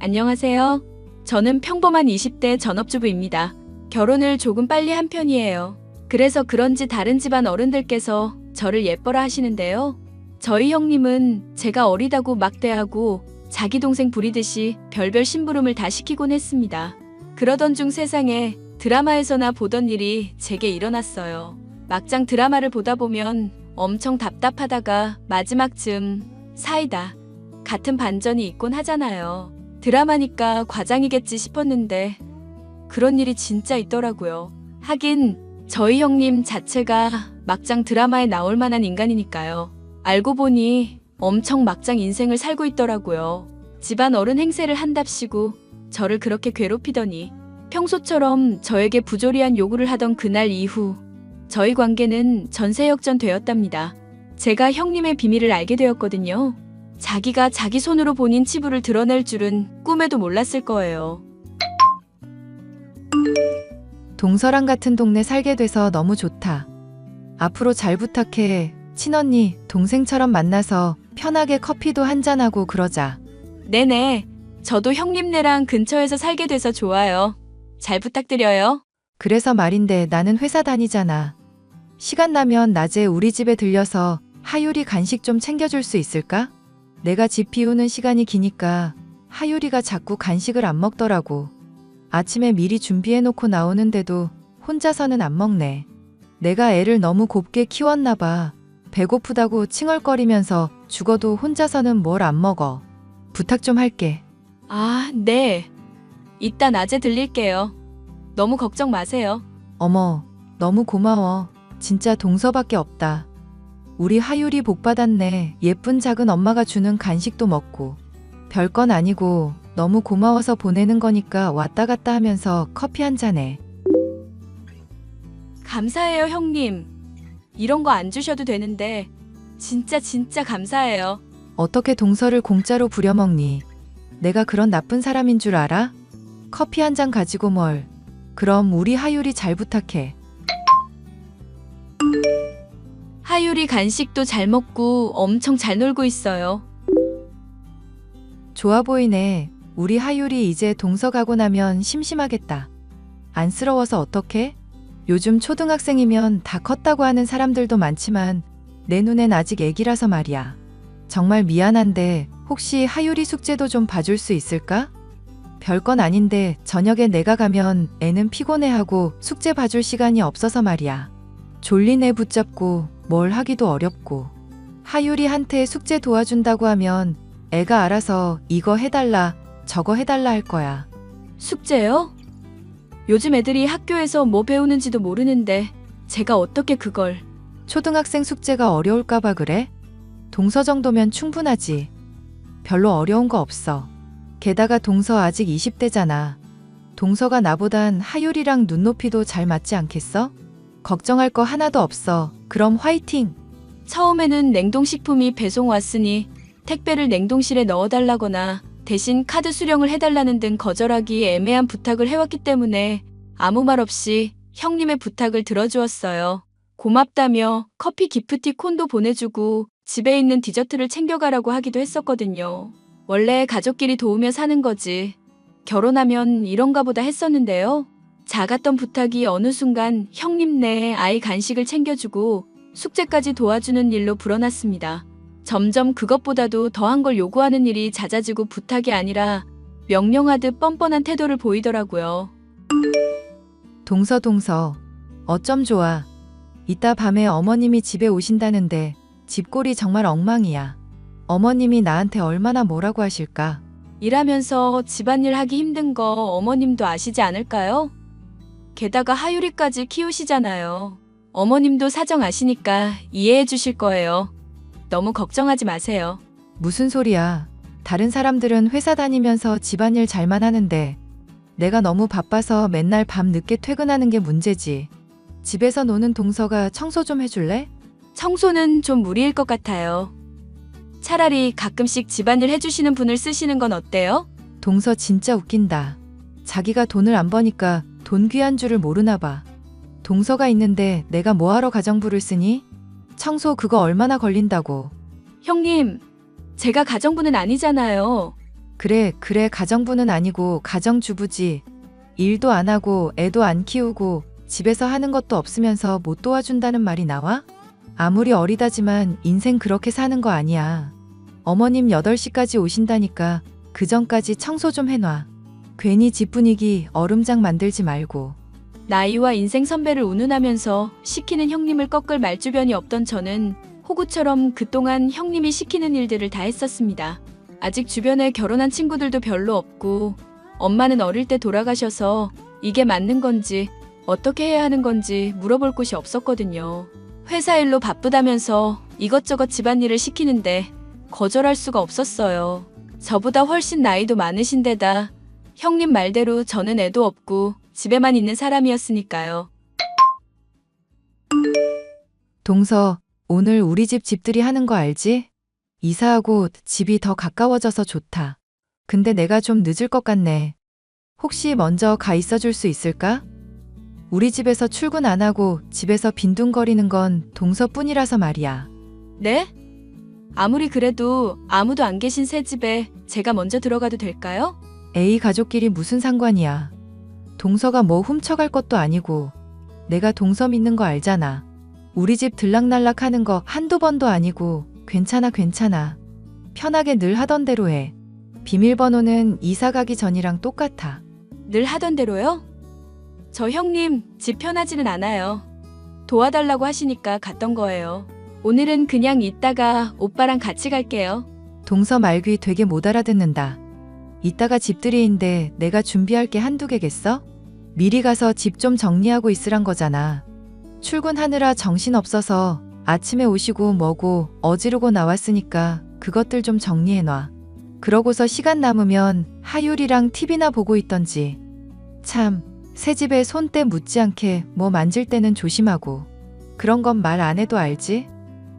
안녕하세요. 저는 평범한 20대 전업주부입니다. 결혼을 조금 빨리 한 편이에요. 그래서 그런지 다른 집안 어른들께서 저를 예뻐라 하시는데요. 저희 형님은 제가 어리다고 막대하고 자기 동생 부리듯이 별별 심부름을 다 시키곤 했습니다. 그러던 중 세상에 드라마에서나 보던 일이 제게 일어났어요. 막장 드라마를 보다 보면 엄청 답답하다가 마지막쯤 사이다 같은 반전이 있곤 하잖아요. 드라마니까 과장이겠지 싶었는데 그런 일이 진짜 있더라고요. 하긴 저희 형님 자체가 막장 드라마에 나올 만한 인간이니까요. 알고 보니 엄청 막장 인생을 살고 있더라고요. 집안 어른 행세를 한답시고 저를 그렇게 괴롭히더니 평소처럼 저에게 부조리한 요구를 하던 그날 이후 저희 관계는 전세역전되었답니다. 제가 형님의 비밀을 알게 되었거든요. 자기가 자기 손으로 본인 치부를 드러낼 줄은 꿈에도 몰랐을 거예요. 동서랑 같은 동네 살게 돼서 너무 좋다. 앞으로 잘 부탁해. 친언니, 동생처럼 만나서 편하게 커피도 한잔하고 그러자. 네네. 저도 형님네랑 근처에서 살게 돼서 좋아요. 잘 부탁드려요. 그래서 말인데 나는 회사 다니잖아. 시간 나면 낮에 우리 집에 들려서 하율이 간식 좀 챙겨줄 수 있을까? 내가 집 비우는 시간이 기니까 하율이가 자꾸 간식을 안 먹더라고. 아침에 미리 준비해놓고 나오는데도 혼자서는 안 먹네. 내가 애를 너무 곱게 키웠나 봐. 배고프다고 칭얼거리면서 죽어도 혼자서는 뭘 안 먹어. 부탁 좀 할게. 아, 네. 이따 낮에 들릴게요. 너무 걱정 마세요. 어머, 너무 고마워. 진짜 동서밖에 없다. 우리 하율이 복 받았네. 예쁜 작은 엄마가 주는 간식도 먹고. 별건 아니고 너무 고마워서 보내는 거니까 왔다 갔다 하면서 커피 한 잔해. 감사해요, 형님. 이런 거 안 주셔도 되는데 진짜 감사해요. 어떻게 동서를 공짜로 부려먹니? 내가 그런 나쁜 사람인 줄 알아? 커피 한 잔 가지고 뭘. 그럼 우리 하율이 잘 부탁해. 하율이 간식도 잘 먹고 엄청 잘 놀고 있어요. 좋아 보이네. 우리 하율이 이제 동서 가고 나면 심심하겠다. 안쓰러워서 어떡해? 요즘 초등학생이면 다 컸다고 하는 사람들도 많지만 내 눈엔 아직 애기라서 말이야. 정말 미안한데 혹시 하율이 숙제도 좀 봐줄 수 있을까? 별건 아닌데 저녁에 내가 가면 애는 피곤해하고 숙제 봐줄 시간이 없어서 말이야. 졸린 애 붙잡고 뭘 하기도 어렵고. 하율이한테 숙제 도와준다고 하면 애가 알아서 이거 해달라 저거 해달라 할 거야. 숙제요? 요즘 애들이 학교에서 뭐 배우는지도 모르는데 제가 어떻게 그걸. 초등학생 숙제가 어려울까 봐 그래? 동서 정도면 충분하지. 별로 어려운 거 없어. 게다가 동서 아직 20대잖아. 동서가 나보단 하율이랑 눈높이도 잘 맞지 않겠어? 걱정할 거 하나도 없어. 그럼 화이팅! 처음에는 냉동식품이 배송 왔으니 택배를 냉동실에 넣어달라거나 대신 카드 수령을 해달라는 등 거절하기 애매한 부탁을 해왔기 때문에 아무 말 없이 형님의 부탁을 들어주었어요. 고맙다며 커피 기프티콘도 보내주고 집에 있는 디저트를 챙겨가라고 하기도 했었거든요. 원래 가족끼리 도우며 사는 거지. 결혼하면 이런가 보다 했었는데요. 작았던 부탁이 어느 순간 형님네 아이 간식을 챙겨주고 숙제까지 도와주는 일로 불어났습니다. 점점 그것보다도 더한 걸 요구하는 일이 잦아지고 부탁이 아니라 명령하듯 뻔뻔한 태도를 보이더라고요. 동서 어쩜 좋아. 이따 밤에 어머님이 집에 오신다는데 집꼴이 정말 엉망이야. 어머님이 나한테 얼마나 뭐라고 하실까? 일하면서 집안일 하기 힘든 거 어머님도 아시지 않을까요? 게다가 하율이까지 키우시잖아요. 어머님도 사정 아시니까 이해해 주실 거예요. 너무 걱정하지 마세요. 무슨 소리야. 다른 사람들은 회사 다니면서 집안일 잘만 하는데 내가 너무 바빠서 맨날 밤 늦게 퇴근하는 게 문제지. 집에서 노는 동서가 청소 좀 해줄래? 청소는 좀 무리일 것 같아요. 차라리 가끔씩 집안일 해주시는 분을 쓰시는 건 어때요? 동서 진짜 웃긴다. 자기가 돈을 안 버니까 돈 귀한 줄을 모르나 봐. 동서가 있는데 내가 뭐하러 가정부를 쓰니? 청소 그거 얼마나 걸린다고. 형님, 제가 가정부는 아니잖아요. 그래, 가정부는 아니고 가정주부지. 일도 안 하고 애도 안 키우고 집에서 하는 것도 없으면서 못 도와준다는 말이 나와? 아무리 어리다지만 인생 그렇게 사는 거 아니야. 어머님 8시까지 오신다니까 그 전까지 청소 좀 해놔. 괜히 집 분위기 얼음장 만들지 말고. 나이와 인생 선배를 운운하면서 시키는 형님을 꺾을 말주변이 없던 저는 호구처럼 그동안 형님이 시키는 일들을 다 했었습니다. 아직 주변에 결혼한 친구들도 별로 없고 엄마는 어릴 때 돌아가셔서 이게 맞는 건지 어떻게 해야 하는 건지 물어볼 곳이 없었거든요. 회사 일로 바쁘다면서 이것저것 집안일을 시키는데 거절할 수가 없었어요. 저보다 훨씬 나이도 많으신데다 형님 말대로 저는 애도 없고 집에만 있는 사람이었으니까요. 동서, 오늘 우리 집 집들이 하는 거 알지? 이사하고 집이 더 가까워져서 좋다. 근데 내가 좀 늦을 것 같네. 혹시 먼저 가 있어 줄 수 있을까? 우리 집에서 출근 안 하고 집에서 빈둥거리는 건 동서뿐이라서 말이야. 네? 아무리 그래도 아무도 안 계신 새 집에 제가 먼저 들어가도 될까요? 에이, 가족끼리 무슨 상관이야. 동서가 뭐 훔쳐갈 것도 아니고. 내가 동서 믿는 거 알잖아. 우리 집 들락날락 하는 거 한두 번도 아니고. 괜찮아. 편하게 늘 하던 대로 해. 비밀번호는 이사 가기 전이랑 똑같아. 늘 하던 대로요? 저 형님 집 편하지는 않아요. 도와달라고 하시니까 갔던 거예요. 오늘은 그냥 있다가 오빠랑 같이 갈게요. 동서 말귀 되게 못 알아듣는다. 이따가 집들이인데 내가 준비할 게 한두 개겠어? 미리 가서 집 좀 정리하고 있으란 거잖아. 출근하느라 정신없어서 아침에 오시고 뭐고 어지르고 나왔으니까 그것들 좀 정리해놔. 그러고서 시간 남으면 하율이랑 TV나 보고 있던지. 참, 새 집에 손때 묻지 않게 뭐 만질 때는 조심하고. 그런 건 말 안 해도 알지?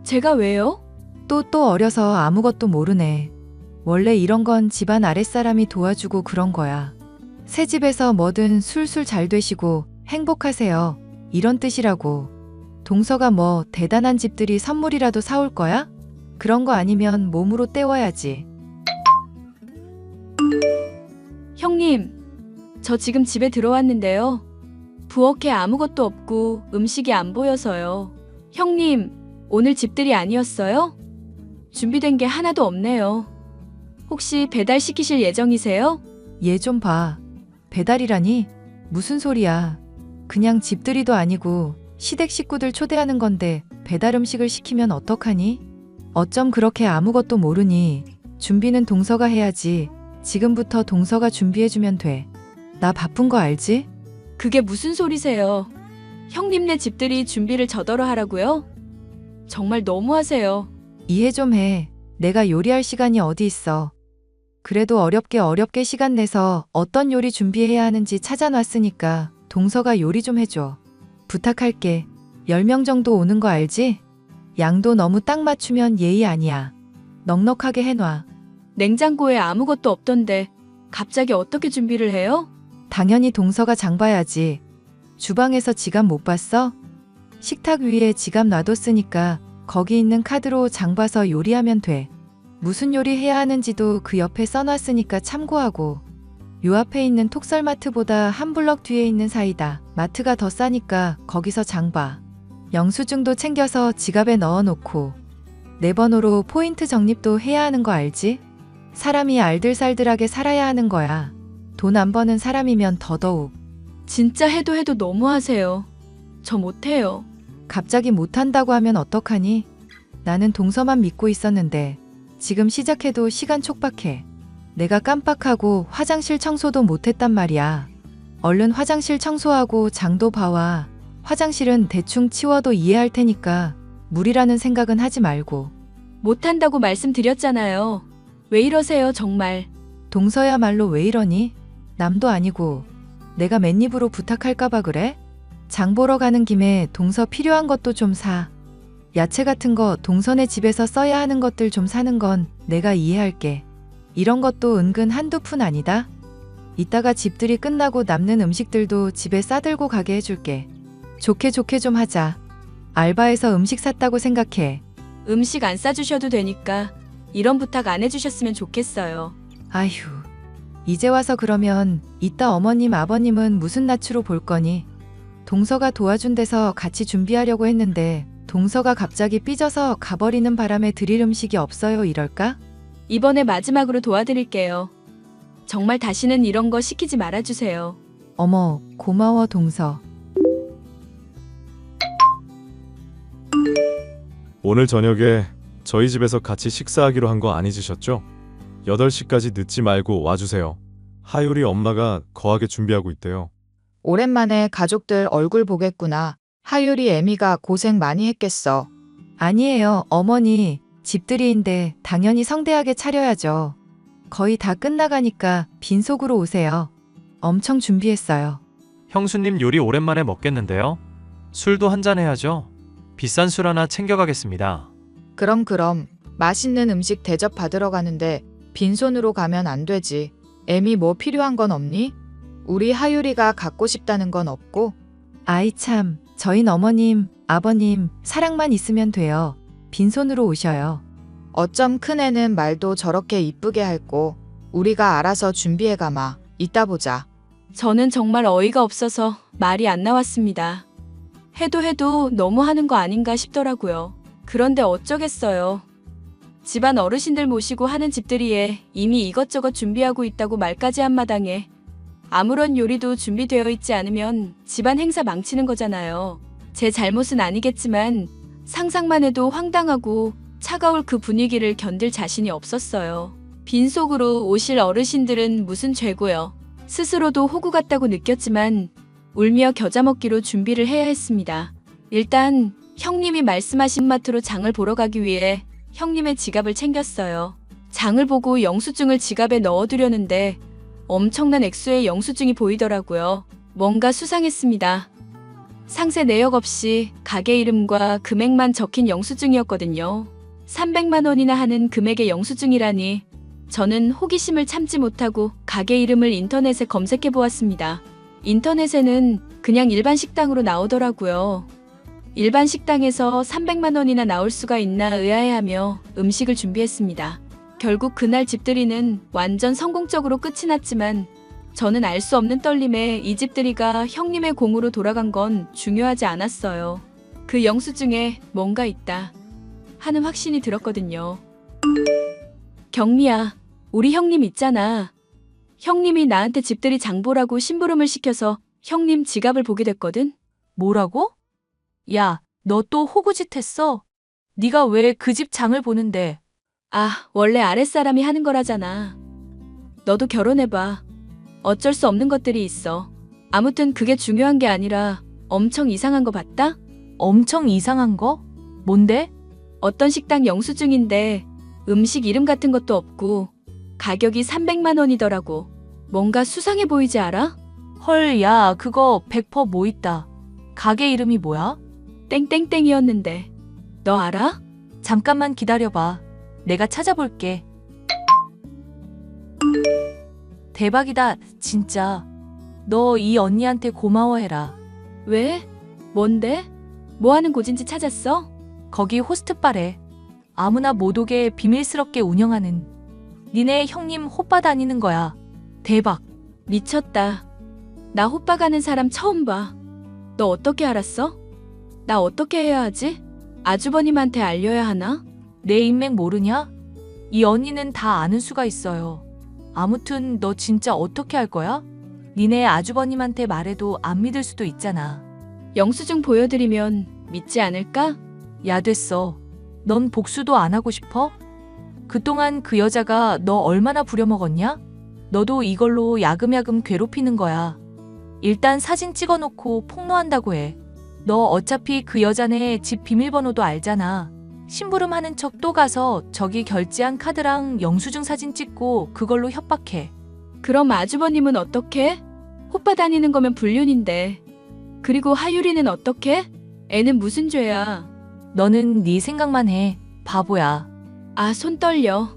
제가 왜요? 또 어려서 아무것도 모르네. 원래 이런 건 집안 아랫사람이 도와주고 그런 거야. 새 집에서 뭐든 술술 잘 되시고 행복하세요. 이런 뜻이라고. 동서가 뭐 대단한 집들이 선물이라도 사올 거야? 그런 거 아니면 몸으로 때워야지. 형님, 저 지금 집에 들어왔는데요. 부엌에 아무것도 없고 음식이 안 보여서요. 형님, 오늘 집들이 아니었어요? 준비된 게 하나도 없네요. 혹시 배달시키실 예정이세요? 얘 좀 봐. 배달이라니? 무슨 소리야. 그냥 집들이도 아니고 시댁 식구들 초대하는 건데 배달 음식을 시키면 어떡하니? 어쩜 그렇게 아무것도 모르니? 준비는 동서가 해야지. 지금부터 동서가 준비해주면 돼. 나 바쁜 거 알지? 그게 무슨 소리세요? 형님네 집들이 준비를 저더러 하라고요? 정말 너무하세요. 이해 좀 해. 내가 요리할 시간이 어디 있어. 그래도 어렵게 시간 내서 어떤 요리 준비해야 하는지 찾아놨으니까 동서가 요리 좀 해줘. 부탁할게. 10명 정도 오는 거 알지? 양도 너무 딱 맞추면 예의 아니야. 넉넉하게 해놔. 냉장고에 아무것도 없던데 갑자기 어떻게 준비를 해요? 당연히 동서가 장 봐야지. 주방에서 지갑 못 봤어? 식탁 위에 지갑 놔뒀으니까 거기 있는 카드로 장 봐서 요리하면 돼. 무슨 요리 해야 하는지도 그 옆에 써놨으니까 참고하고. 요 앞에 있는 톡설마트보다 한 블럭 뒤에 있는 사이다. 마트가 더 싸니까 거기서 장 봐. 영수증도 챙겨서 지갑에 넣어놓고. 내 번호로 포인트 적립도 해야 하는 거 알지? 사람이 알들살들하게 살아야 하는 거야. 돈 안 버는 사람이면 더더욱. 진짜 해도 너무하세요. 저 못해요. 갑자기 못한다고 하면 어떡하니? 나는 동서만 믿고 있었는데 지금 시작해도 시간 촉박해. 내가 깜빡하고 화장실 청소도 못했단 말이야. 얼른 화장실 청소하고 장도 봐와. 화장실은 대충 치워도 이해할 테니까 무리라는 생각은 하지 말고. 못한다고 말씀드렸잖아요. 왜 이러세요 정말. 동서야말로 왜 이러니? 남도 아니고 내가 맨입으로 부탁할까봐 그래? 장 보러 가는 김에 동서 필요한 것도 좀 사. 야채 같은 거 동서네 집에서 써야 하는 것들 좀 사는 건 내가 이해할게. 이런 것도 은근 한두 푼 아니다. 이따가 집들이 끝나고 남는 음식들도 집에 싸들고 가게 해줄게. 좋게 좀 하자. 알바해서 음식 샀다고 생각해. 음식 안 싸주셔도 되니까 이런 부탁 안 해주셨으면 좋겠어요. 아휴, 이제 와서 그러면 이따 어머님 아버님은 무슨 낯으로 볼 거니? 동서가 도와준 데서 같이 준비하려고 했는데 동서가 갑자기 삐져서 가버리는 바람에 드릴 음식이 없어요 이럴까? 이번에 마지막으로 도와드릴게요. 정말 다시는 이런 거 시키지 말아주세요. 어머, 고마워 동서. 오늘 저녁에 저희 집에서 같이 식사하기로 한 거 안 잊으셨죠? 8시까지 늦지 말고 와주세요. 하율이 엄마가 거하게 준비하고 있대요. 오랜만에 가족들 얼굴 보겠구나. 하율이 애미가 고생 많이 했겠어. 아니에요, 어머니. 집들이인데 당연히 성대하게 차려야죠. 거의 다 끝나가니까 빈속으로 오세요. 엄청 준비했어요. 형수님 요리 오랜만에 먹겠는데요? 술도 한잔 해야죠. 비싼 술 하나 챙겨가겠습니다. 그럼 맛있는 음식 대접 받으러 가는데 빈손으로 가면 안 되지. 애미 뭐 필요한 건 없니? 우리 하율이가 갖고 싶다는 건 없고. 아이 참, 저흰 어머님, 아버님 사랑만 있으면 돼요. 빈손으로 오셔요. 어쩜 큰애는 말도 저렇게 이쁘게 할꼬. 우리가 알아서 준비해가마. 이따 보자. 저는 정말 어이가 없어서 말이 안 나왔습니다. 해도 너무 하는 거 아닌가 싶더라고요. 그런데 어쩌겠어요. 집안 어르신들 모시고 하는 집들이에 이미 이것저것 준비하고 있다고 말까지 한 마당에 아무런 요리도 준비되어 있지 않으면 집안 행사 망치는 거잖아요. 제 잘못은 아니겠지만 상상만 해도 황당하고 차가울 그 분위기를 견딜 자신이 없었어요. 빈속으로 오실 어르신들은 무슨 죄고요. 스스로도 호구 같다고 느꼈지만 울며 겨자 먹기로 준비를 해야 했습니다. 일단 형님이 말씀하신 마트로 장을 보러 가기 위해 형님의 지갑을 챙겼어요. 장을 보고 영수증을 지갑에 넣어두려는데 엄청난 액수의 영수증이 보이더라고요. 뭔가 수상했습니다. 상세 내역 없이 가게 이름과 금액만 적힌 영수증이었거든요. 300만 원이나 하는 금액의 영수증이라니 저는 호기심을 참지 못하고 가게 이름을 인터넷에 검색해 보았습니다. 인터넷에는 그냥 일반 식당으로 나오더라고요. 일반 식당에서 300만 원이나 나올 수가 있나 의아해하며 음식을 준비했습니다. 결국 그날 집들이는 완전 성공적으로 끝이 났지만 저는 알 수 없는 떨림에 이 집들이가 형님의 공으로 돌아간 건 중요하지 않았어요. 그 영수증에 뭔가 있다 하는 확신이 들었거든요. 경미야, 우리 형님 있잖아. 형님이 나한테 집들이 장보라고 심부름을 시켜서 형님 지갑을 보게 됐거든? 뭐라고? 야, 너 또 호구짓 했어? 네가 왜 그 집 장을 보는데? 아, 원래 아랫사람이 하는 거라잖아. 너도 결혼해봐. 어쩔 수 없는 것들이 있어. 아무튼 그게 중요한 게 아니라 엄청 이상한 거 봤다? 엄청 이상한 거? 뭔데? 어떤 식당 영수증인데 음식 이름 같은 것도 없고 가격이 300만 원이더라고. 뭔가 수상해 보이지 않아? 헐, 야, 그거 100% 뭐 있다. 가게 이름이 뭐야? 땡땡땡이었는데. 너 알아? 잠깐만 기다려봐. 내가 찾아볼게. 대박이다, 진짜. 너 이 언니한테 고마워해라. 왜? 뭔데? 뭐 하는 곳인지 찾았어? 거기 호스트바래. 아무나 못 오게 비밀스럽게 운영하는. 니네 형님 호빠 다니는 거야. 대박. 미쳤다. 나 호빠 가는 사람 처음 봐. 너 어떻게 알았어? 나 어떻게 해야 하지? 아주버님한테 알려야 하나? 내 인맥 모르냐? 이 언니는 다 아는 수가 있어요. 아무튼 너 진짜 어떻게 할 거야? 니네 아주버님한테 말해도 안 믿을 수도 있잖아. 영수증 보여드리면 믿지 않을까? 야, 됐어. 넌 복수도 안 하고 싶어? 그동안 그 여자가 너 얼마나 부려먹었냐? 너도 이걸로 야금야금 괴롭히는 거야. 일단 사진 찍어놓고 폭로한다고 해. 너 어차피 그 여자네 집 비밀번호도 알잖아. 심부름하는 척 또 가서 저기 결제한 카드랑 영수증 사진 찍고 그걸로 협박해. 그럼 아주버님은 어떻게? 호빠 다니는 거면 불륜인데. 그리고 하율이는 어떻게? 애는 무슨 죄야? 너는 네 생각만 해. 바보야. 아, 손 떨려.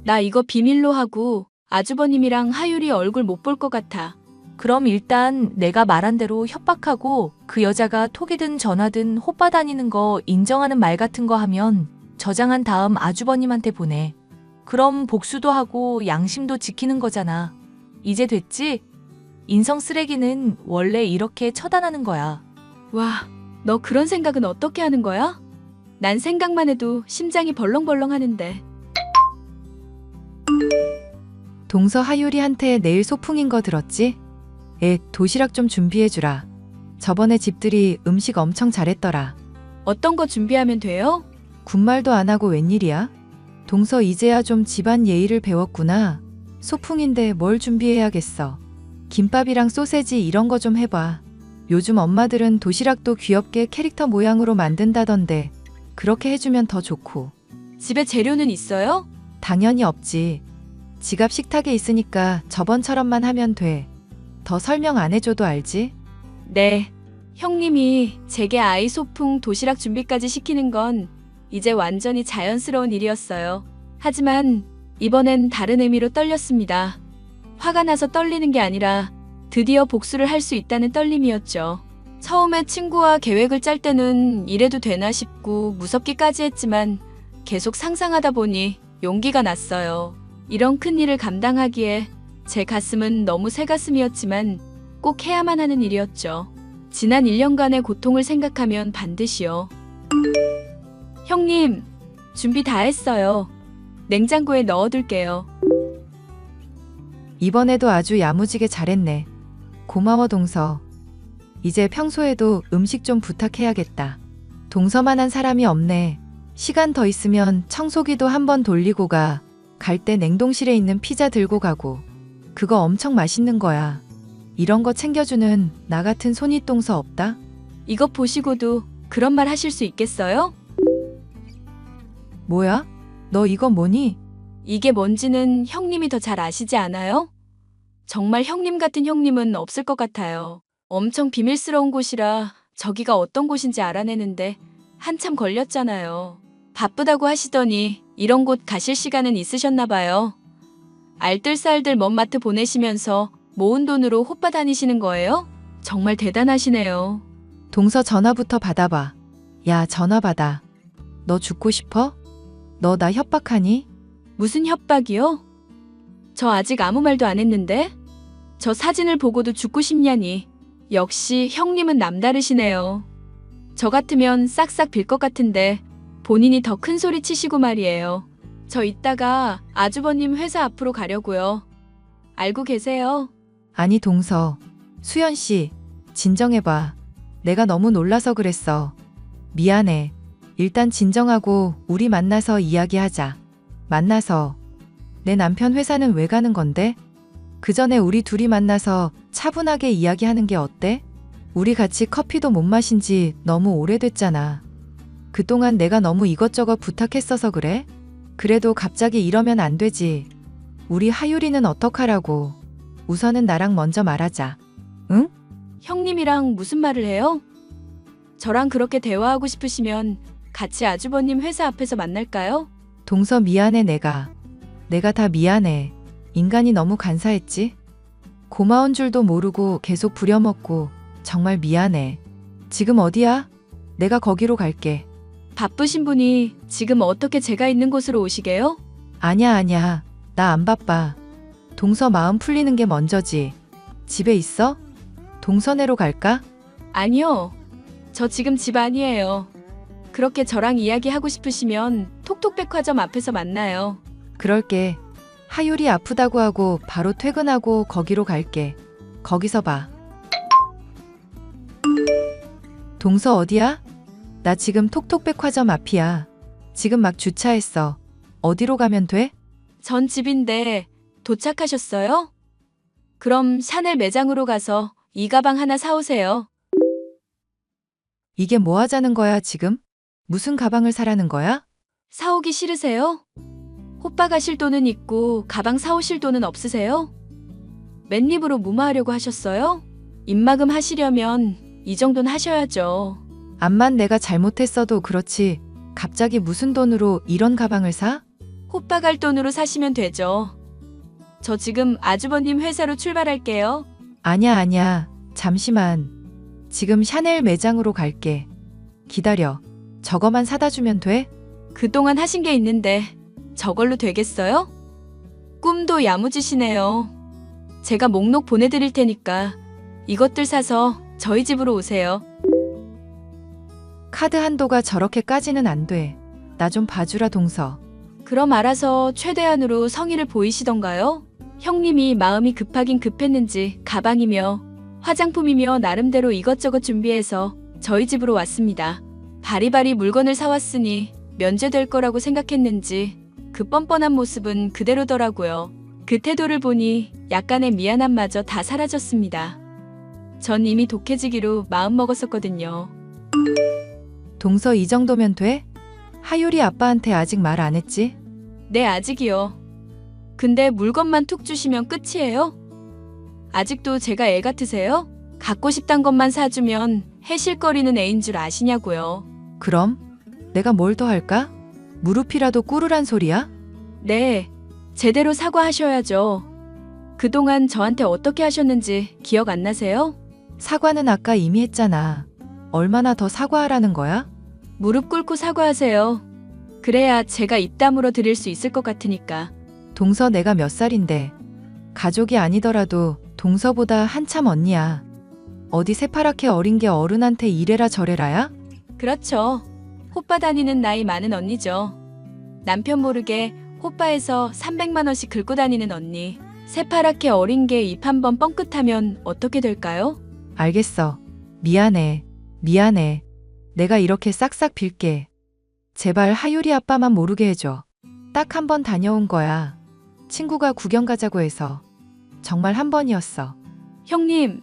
나 이거 비밀로 하고 아주버님이랑 하율이 얼굴 못 볼 것 같아. 그럼 일단 내가 말한 대로 협박하고 그 여자가 톡이든 전화든 호빠 다니는 거 인정하는 말 같은 거 하면 저장한 다음 아주버님한테 보내. 그럼 복수도 하고 양심도 지키는 거잖아. 이제 됐지? 인성 쓰레기는 원래 이렇게 처단하는 거야. 와, 너 그런 생각은 어떻게 하는 거야? 난 생각만 해도 심장이 벌렁벌렁 하는데. 동서 하율이한테 내일 소풍인 거 들었지? 애 도시락 좀 준비해주라. 저번에 집들이 음식 엄청 잘했더라. 어떤 거 준비하면 돼요? 군말도 안 하고 웬일이야? 동서 이제야 좀 집안 예의를 배웠구나. 소풍인데 뭘 준비해야겠어. 김밥이랑 소세지 이런 거 좀 해봐. 요즘 엄마들은 도시락도 귀엽게 캐릭터 모양으로 만든다던데 그렇게 해주면 더 좋고. 집에 재료는 있어요? 당연히 없지. 지갑 식탁에 있으니까 저번처럼만 하면 돼. 더 설명 안 해줘도 알지? 네. 형님이 제게 아이 소풍 도시락 준비까지 시키는 건 이제 완전히 자연스러운 일이었어요. 하지만 이번엔 다른 의미로 떨렸습니다. 화가 나서 떨리는 게 아니라 드디어 복수를 할 수 있다는 떨림이었죠. 처음에 친구와 계획을 짤 때는 이래도 되나 싶고 무섭기까지 했지만 계속 상상하다 보니 용기가 났어요. 이런 큰일을 감당하기에 제 가슴은 너무 새 가슴이었지만 꼭 해야만 하는 일이었죠. 지난 1년간의 고통을 생각하면 반드시요. 형님, 준비 다 했어요. 냉장고에 넣어둘게요. 이번에도 아주 야무지게 잘했네. 고마워 동서. 이제 평소에도 음식 좀 부탁해야겠다. 동서만한 사람이 없네. 시간 더 있으면 청소기도 한번 돌리고 가. 갈 때 냉동실에 있는 피자 들고 가고. 그거 엄청 맛있는 거야. 이런 거 챙겨주는 나 같은 손윗동서 없다? 이것 보시고도 그런 말 하실 수 있겠어요? 뭐야? 너 이거 뭐니? 이게 뭔지는 형님이 더 잘 아시지 않아요? 정말 형님 같은 형님은 없을 것 같아요. 엄청 비밀스러운 곳이라 저기가 어떤 곳인지 알아내는데 한참 걸렸잖아요. 바쁘다고 하시더니 이런 곳 가실 시간은 있으셨나 봐요. 알뜰살들 먼 마트 보내시면서 모은 돈으로 호빠 다니시는 거예요? 정말 대단하시네요. 동서 전화부터 받아봐. 야, 전화 받아. 너 죽고 싶어? 너 나 협박하니? 무슨 협박이요? 저 아직 아무 말도 안 했는데? 저 사진을 보고도 죽고 싶냐니. 역시 형님은 남다르시네요. 저 같으면 싹싹 빌 것 같은데 본인이 더 큰 소리 치시고 말이에요. 저 이따가 아주버님 회사 앞으로 가려고요. 알고 계세요? 아니 동서. 수연 씨, 진정해봐. 내가 너무 놀라서 그랬어. 미안해. 일단 진정하고 우리 만나서 이야기하자. 만나서. 내 남편 회사는 왜 가는 건데? 그 전에 우리 둘이 만나서 차분하게 이야기하는 게 어때? 우리 같이 커피도 못 마신 지 너무 오래됐잖아. 그동안 내가 너무 이것저것 부탁했어서 그래? 그래도 갑자기 이러면 안 되지. 우리 하율이는 어떡하라고. 우선은 나랑 먼저 말하자. 응? 형님이랑 무슨 말을 해요? 저랑 그렇게 대화하고 싶으시면 같이 아주버님 회사 앞에서 만날까요? 동서 미안해 내가 다 미안해. 인간이 너무 간사했지? 고마운 줄도 모르고 계속 부려먹고 정말 미안해. 지금 어디야? 내가 거기로 갈게. 바쁘신 분이 지금 어떻게 제가 있는 곳으로 오시게요? 아니야. 나 안 바빠. 동서 마음 풀리는 게 먼저지. 집에 있어? 동서네로 갈까? 아니요. 저 지금 집 아니에요. 그렇게 저랑 이야기하고 싶으시면 톡톡백화점 앞에서 만나요. 그럴게. 하율이 아프다고 하고 바로 퇴근하고 거기로 갈게. 거기서 봐. 동서 어디야? 나 지금 톡톡백화점 앞이야. 지금 막 주차했어. 어디로 가면 돼? 전 집인데 도착하셨어요? 그럼 샤넬 매장으로 가서 이 가방 하나 사오세요. 이게 뭐 하자는 거야 지금? 무슨 가방을 사라는 거야? 사오기 싫으세요? 호빠 가실 돈은 있고 가방 사오실 돈은 없으세요? 맨입으로 무마하려고 하셨어요? 입막음 하시려면 이 정도는 하셔야죠. 암만 내가 잘못했어도 그렇지. 갑자기 무슨 돈으로 이런 가방을 사? 호빠 갈 돈으로 사시면 되죠. 저 지금 아주버님 회사로 출발할게요. 아니야. 잠시만. 지금 샤넬 매장으로 갈게. 기다려. 저거만 사다 주면 돼? 그동안 하신 게 있는데 저걸로 되겠어요? 꿈도 야무지시네요. 제가 목록 보내드릴 테니까 이것들 사서 저희 집으로 오세요. 카드 한도가 저렇게까지는 안 돼. 나 좀 봐주라 동서. 그럼 알아서 최대한으로 성의를 보이시던가요? 형님이 마음이 급하긴 급했는지 가방이며 화장품이며 나름대로 이것저것 준비해서 저희 집으로 왔습니다. 바리바리 물건을 사왔으니 면제될 거라고 생각했는지 그 뻔뻔한 모습은 그대로더라고요. 그 태도를 보니 약간의 미안함마저 다 사라졌습니다. 전 이미 독해지기로 마음먹었었거든요. 동서 이 정도면 돼? 하율이 아빠한테 아직 말 안 했지? 네, 아직이요. 근데 물건만 툭 주시면 끝이에요? 아직도 제가 애 같으세요? 갖고 싶단 것만 사주면 해실거리는 애인 줄 아시냐고요. 그럼 내가 뭘 더 할까? 무릎이라도 꿇으란 소리야? 네, 제대로 사과하셔야죠. 그동안 저한테 어떻게 하셨는지 기억 안 나세요? 사과는 아까 이미 했잖아. 얼마나 더 사과하라는 거야? 무릎 꿇고 사과하세요. 그래야 제가 입 다물어 드릴 수 있을 것 같으니까. 동서 내가 몇 살인데 가족이 아니더라도 동서보다 한참 언니야. 어디 새파랗게 어린 게 어른한테 이래라 저래라야? 그렇죠. 호빠 다니는 나이 많은 언니죠. 남편 모르게 호빠에서 300만 원씩 긁고 다니는 언니. 새파랗게 어린 게 입 한번 뻥끗하면 어떻게 될까요? 알겠어. 미안해. 미안해. 내가 이렇게 싹싹 빌게. 제발 하율이 아빠만 모르게 해줘. 딱 한 번 다녀온 거야. 친구가 구경 가자고 해서. 정말 한 번이었어. 형님,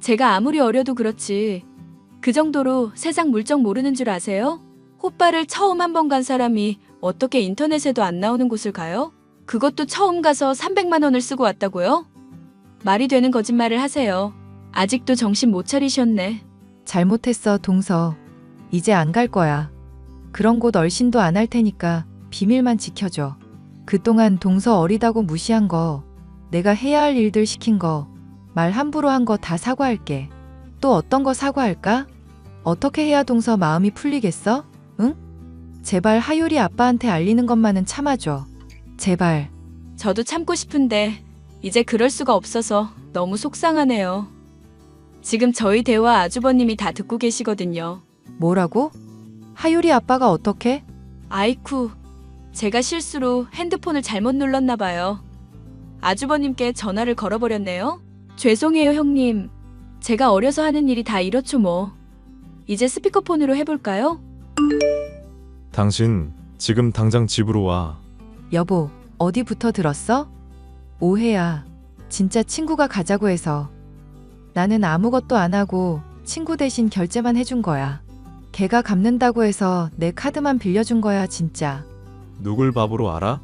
제가 아무리 어려도 그렇지. 그 정도로 세상 물정 모르는 줄 아세요? 호빠를 처음 한 번 간 사람이 어떻게 인터넷에도 안 나오는 곳을 가요? 그것도 처음 가서 300만 원을 쓰고 왔다고요? 말이 되는 거짓말을 하세요. 아직도 정신 못 차리셨네. 잘못했어, 동서. 이제 안 갈 거야. 그런 곳 얼씬도 안 할 테니까 비밀만 지켜줘. 그동안 동서 어리다고 무시한 거, 내가 해야 할 일들 시킨 거, 말 함부로 한 거 다 사과할게. 또 어떤 거 사과할까? 어떻게 해야 동서 마음이 풀리겠어? 응? 제발 하율이 아빠한테 알리는 것만은 참아줘. 제발. 저도 참고 싶은데 이제 그럴 수가 없어서 너무 속상하네요. 지금 저희 대화 아주버님이 다 듣고 계시거든요. 뭐라고? 하율이 아빠가 어떻게? 아이쿠, 제가 실수로 핸드폰을 잘못 눌렀나 봐요. 아주버님께 전화를 걸어버렸네요. 죄송해요, 형님. 제가 어려서 하는 일이 다 이렇죠 뭐. 이제 스피커폰으로 해볼까요? 당신 지금 당장 집으로 와. 여보, 어디부터 들었어? 오해야. 진짜 친구가 가자고 해서. 나는 아무것도 안 하고 친구 대신 결제만 해준 거야. 걔가 갚는다고 해서 내 카드만 빌려준 거야, 진짜. 누굴 바보로 알아?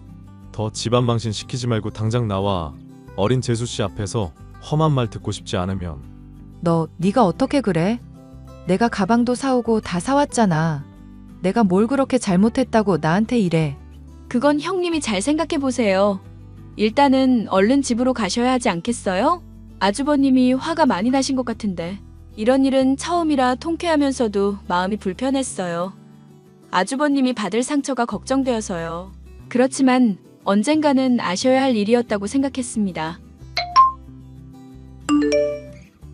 더 집안 망신 시키지 말고 당장 나와. 어린 재수 씨 앞에서 험한 말 듣고 싶지 않으면. 네가 어떻게 그래? 내가 가방도 사오고 다 사왔잖아. 내가 뭘 그렇게 잘못했다고 나한테 이래. 그건 형님이 잘 생각해보세요. 일단은 얼른 집으로 가셔야 하지 않겠어요? 아주버님이 화가 많이 나신 것 같은데. 이런 일은 처음이라 통쾌하면서도 마음이 불편했어요. 아주버님이 받을 상처가 걱정되어서요. 그렇지만 언젠가는 아셔야 할 일이었다고 생각했습니다.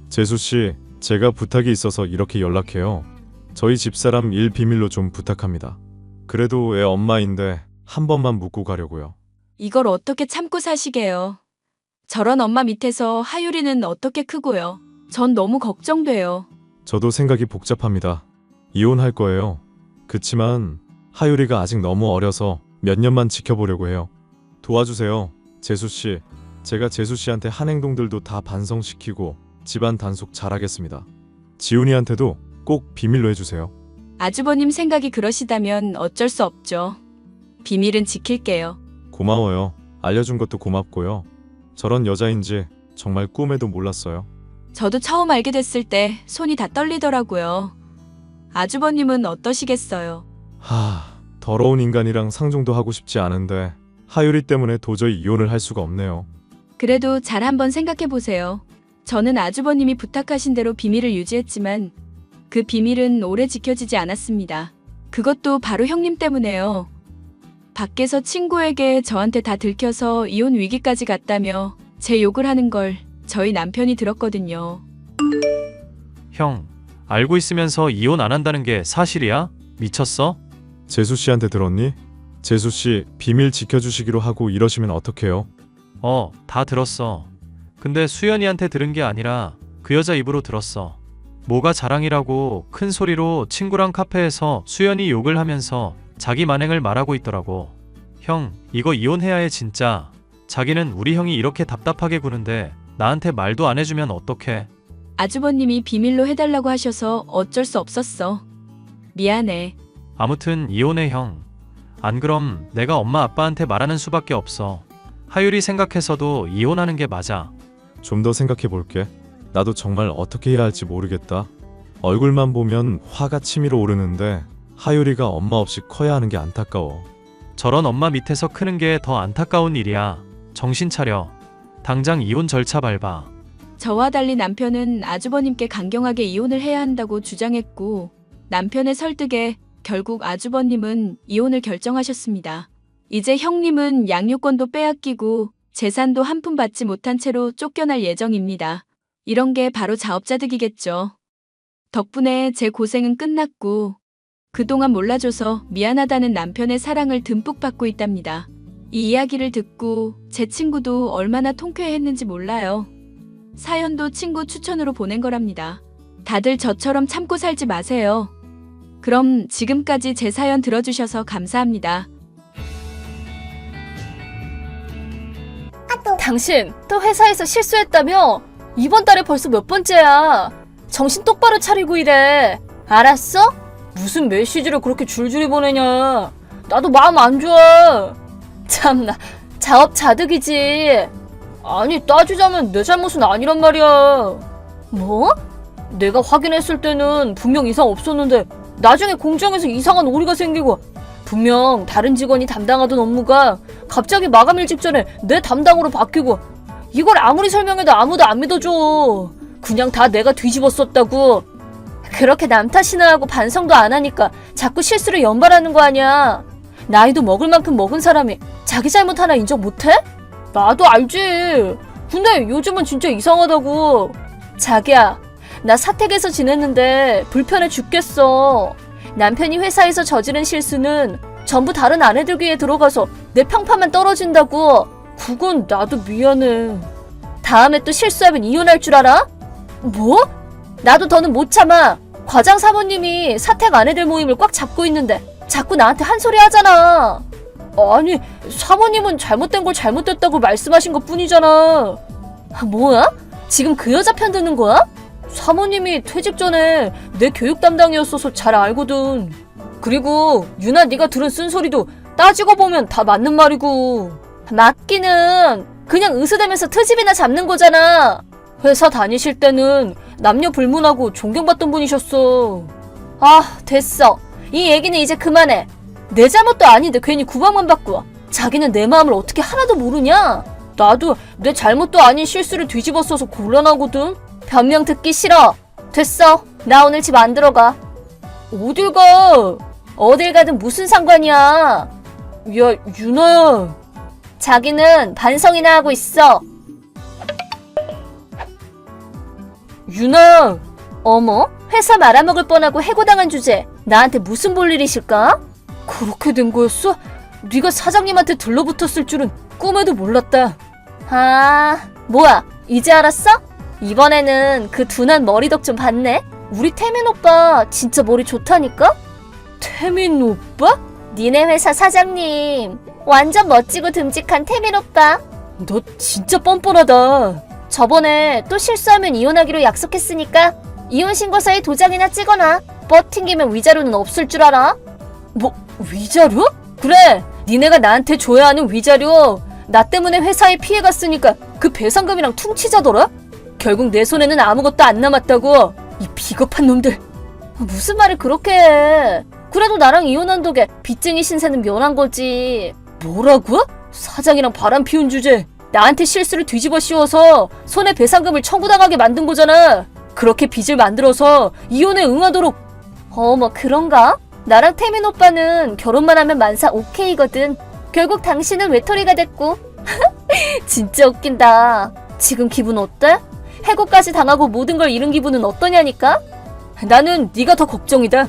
재수 씨, 제가 부탁이 있어서 이렇게 연락해요. 저희 집사람 일 비밀로 좀 부탁합니다. 그래도 애 엄마인데 한 번만 묻고 가려고요. 이걸 어떻게 참고 사시게요. 저런 엄마 밑에서 하율이는 어떻게 크고요. 전 너무 걱정돼요. 저도 생각이 복잡합니다. 이혼할 거예요. 그치만 하율이가 아직 너무 어려서 몇 년만 지켜보려고 해요. 도와주세요, 재수 씨. 제가 재수 씨한테 한 행동들도 다 반성시키고 집안 단속 잘하겠습니다. 지훈이한테도 꼭 비밀로 해주세요. 아주버님 생각이 그러시다면 어쩔 수 없죠. 비밀은 지킬게요. 고마워요. 알려준 것도 고맙고요. 저런 여자인지 정말 꿈에도 몰랐어요. 저도 처음 알게 됐을 때 손이 다 떨리더라고요. 아주버님은 어떠시겠어요? 더러운 인간이랑 상종도 하고 싶지 않은데 하율이 때문에 도저히 이혼을 할 수가 없네요. 그래도 잘 한번 생각해 보세요. 저는 아주버님이 부탁하신 대로 비밀을 유지했지만 그 비밀은 오래 지켜지지 않았습니다. 그것도 바로 형님 때문에요. 밖에서 친구에게 저한테 다 들켜서 이혼 위기까지 갔다며 제 욕을 하는 걸 저희 남편이 들었거든요. 형, 알고 있으면서 이혼 안 한다는 게 사실이야? 미쳤어? 재수 씨한테 들었니? 재수 씨 비밀 지켜주시기로 하고 이러시면 어떡해요? 다 들었어. 근데 수연이한테 들은 게 아니라 그 여자 입으로 들었어. 뭐가 자랑이라고 큰 소리로 친구랑 카페에서 수연이 욕을 하면서 자기 만행을 말하고 있더라고. 형, 이거 이혼해야 해 진짜. 자기는 우리 형이 이렇게 답답하게 구는데 나한테 말도 안 해주면 어떡해. 아주버님이 비밀로 해달라고 하셔서 어쩔 수 없었어. 미안해. 아무튼 이혼해 형. 안 그럼 내가 엄마 아빠한테 말하는 수밖에 없어. 하율이 생각해서도 이혼하는 게 맞아. 좀 더 생각해 볼게. 나도 정말 어떻게 해야 할지 모르겠다. 얼굴만 보면 화가 치밀어 오르는데 하율이가 엄마 없이 커야 하는 게 안타까워. 저런 엄마 밑에서 크는 게 더 안타까운 일이야. 정신 차려. 당장 이혼 절차 밟아. 저와 달리 남편은 아주버님께 강경하게 이혼을 해야 한다고 주장했고 남편의 설득에 결국 아주버님은 이혼을 결정하셨습니다. 이제 형님은 양육권도 빼앗기고 재산도 한 푼 받지 못한 채로 쫓겨날 예정입니다. 이런 게 바로 자업자득이겠죠. 덕분에 제 고생은 끝났고 그동안 몰라줘서 미안하다는 남편의 사랑을 듬뿍 받고 있답니다. 이 이야기를 듣고 제 친구도 얼마나 통쾌했는지 몰라요. 사연도 친구 추천으로 보낸 거랍니다. 다들 저처럼 참고 살지 마세요. 그럼 지금까지 제 사연 들어주셔서 감사합니다. 당신 또 회사에서 실수했다며? 이번 달에 벌써 몇 번째야. 정신 똑바로 차리고 일해. 알았어? 무슨 메시지를 그렇게 줄줄이 보내냐. 나도 마음 안 좋아. 참나, 자업자득이지. 아니, 따지자면 내 잘못은 아니란 말이야. 뭐? 내가 확인했을 때는 분명 이상 없었는데 나중에 공장에서 이상한 오류가 생기고 분명 다른 직원이 담당하던 업무가 갑자기 마감일 직전에 내 담당으로 바뀌고 이걸 아무리 설명해도 아무도 안 믿어줘. 그냥 다 내가 뒤집었었다고. 그렇게 남 탓이나 하고 반성도 안 하니까 자꾸 실수를 연발하는 거 아니야. 나이도 먹을 만큼 먹은 사람이 자기 잘못 하나 인정 못해? 나도 알지. 근데 요즘은 진짜 이상하다고. 자기야, 나 사택에서 지냈는데 불편해 죽겠어. 남편이 회사에서 저지른 실수는 전부 다른 아내들 귀에 들어가서 내 평판만 떨어진다고. 그건 나도 미안해. 다음에 또 실수하면 이혼할 줄 알아? 뭐? 나도 더는 못 참아. 과장 사모님이 사택 아내들 모임을 꽉 잡고 있는데 자꾸 나한테 한 소리 하잖아. 아니, 사모님은 잘못된 걸 잘못됐다고 말씀하신 것 뿐이잖아. 뭐야? 지금 그 여자 편 드는 거야? 사모님이 퇴직 전에 내 교육 담당이었어서 잘 알거든. 그리고 유나 네가 들은 쓴소리도 따지고 보면 다 맞는 말이고. 맞기는 그냥 으스대면서 트집이나 잡는 거잖아. 회사 다니실 때는 남녀 불문하고 존경받던 분이셨어. 아, 됐어. 이 얘기는 이제 그만해. 내 잘못도 아닌데 괜히 구박만 받고 자기는 내 마음을 어떻게 하나도 모르냐? 나도 내 잘못도 아닌 실수를 뒤집어 써서 곤란하거든. 변명 듣기 싫어. 됐어. 나 오늘 집 안 들어가. 어딜 가? 어딜 가든 무슨 상관이야. 야, 유나야. 자기는 반성이나 하고 있어. 유나. 어머, 회사 말아먹을 뻔하고 해고당한 주제 나한테 무슨 볼일이실까? 그렇게 된 거였어? 네가 사장님한테 들러붙었을 줄은 꿈에도 몰랐다. 아, 뭐야, 이제 알았어? 이번에는 그 둔한 머리덕 좀 봤네? 우리 태민 오빠 진짜 머리 좋다니까? 태민 오빠? 니네 회사 사장님. 완전 멋지고 듬직한 태민 오빠. 너 진짜 뻔뻔하다. 저번에 또 실수하면 이혼하기로 약속했으니까 이혼 신고서에 도장이나 찍어놔. 뻗팅기면 위자료는 없을 줄 알아? 뭐, 위자료? 그래, 니네가 나한테 줘야 하는 위자료. 나 때문에 회사에 피해갔으니까 그 배상금이랑 퉁치자더라? 결국 내 손에는 아무것도 안 남았다고. 이 비겁한 놈들. 무슨 말을 그렇게 해. 그래도 나랑 이혼한 덕에 빚쟁이 신세는 면한 거지. 뭐라고? 사장이랑 바람 피운 주제 나한테 실수를 뒤집어 씌워서 손해배상금을 청구당하게 만든 거잖아. 그렇게 빚을 만들어서 이혼에 응하도록. 어머, 그런가? 나랑 태민 오빠는 결혼만 하면 만사 오케이거든. 결국 당신은 외톨이가 됐고. 진짜 웃긴다. 지금 기분 어때? 해고까지 당하고 모든 걸 잃은 기분은 어떠냐니까? 나는 네가 더 걱정이다.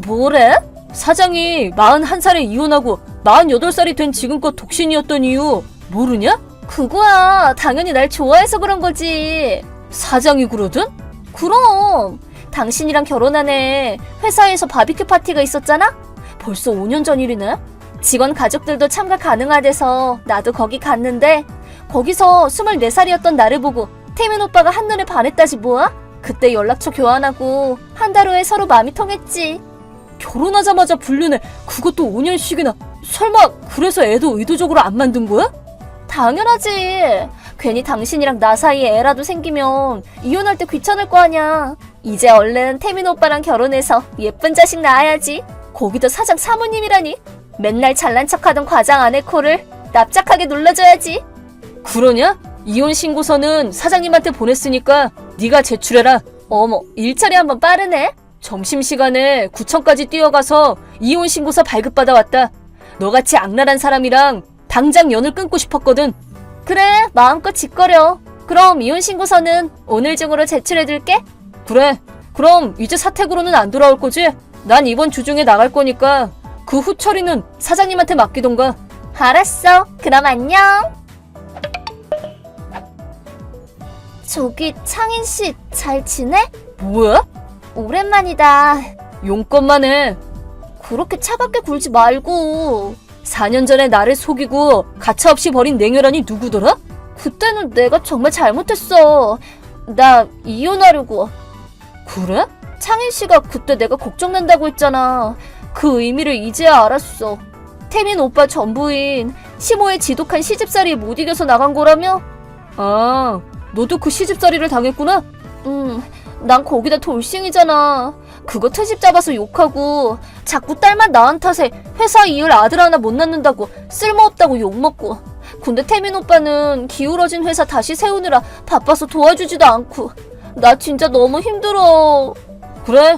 뭐래? 사장이 41살에 이혼하고 48살이 된 지금껏 독신이었던 이유 모르냐? 그거야 당연히 날 좋아해서 그런 거지. 사장이 그러든? 그럼 당신이랑 결혼한 해 회사에서 바비큐 파티가 있었잖아? 벌써 5년 전 일이네. 직원 가족들도 참가 가능하대서 나도 거기 갔는데 거기서 24살이었던 나를 보고 태민 오빠가 한눈에 반했다지 뭐야? 그때 연락처 교환하고 한 달 후에 서로 마음이 통했지. 결혼하자마자 불륜해. 그것도 5년씩이나. 설마 그래서 애도 의도적으로 안 만든 거야? 당연하지. 괜히 당신이랑 나 사이에 애라도 생기면 이혼할 때 귀찮을 거 아냐. 이제 얼른 태민 오빠랑 결혼해서 예쁜 자식 낳아야지. 거기다 사장 사모님이라니. 맨날 잘난 척하던 과장 아내 코를 납작하게 눌러줘야지. 그러냐? 이혼 신고서는 사장님한테 보냈으니까 네가 제출해라. 어머, 일처리 한번 빠르네. 점심시간에 구청까지 뛰어가서 이혼 신고서 발급받아 왔다. 너같이 악랄한 사람이랑 당장 연을 끊고 싶었거든. 그래, 마음껏 짓거려. 그럼 이혼 신고서는 오늘 중으로 제출해둘게. 그래, 그럼 이제 사택으로는 안 돌아올 거지? 난 이번 주 중에 나갈 거니까 그 후 처리는 사장님한테 맡기던가. 알았어. 그럼 안녕. 저기 창인씨 잘 지내? 뭐야? 오랜만이다. 용건만 해. 그렇게 차갑게 굴지 말고. 4년 전에 나를 속이고 가차없이 버린 냉혈한이 누구더라? 그때는 내가 정말 잘못했어. 나 이혼하려고. 그래? 창인씨가 그때 내가 걱정된다고 했잖아. 그 의미를 이제야 알았어. 태민 오빠 전부인 시모의 지독한 시집살이에 못 이겨서 나간 거라며? 아, 너도 그 시집살이를 당했구나? 난 거기다 돌싱이잖아. 그거 트집 잡아서 욕하고 자꾸 딸만 낳은 탓에 회사 이을 아들 하나 못 낳는다고 쓸모없다고 욕먹고. 근데 태민 오빠는 기울어진 회사 다시 세우느라 바빠서 도와주지도 않고. 나 진짜 너무 힘들어. 그래?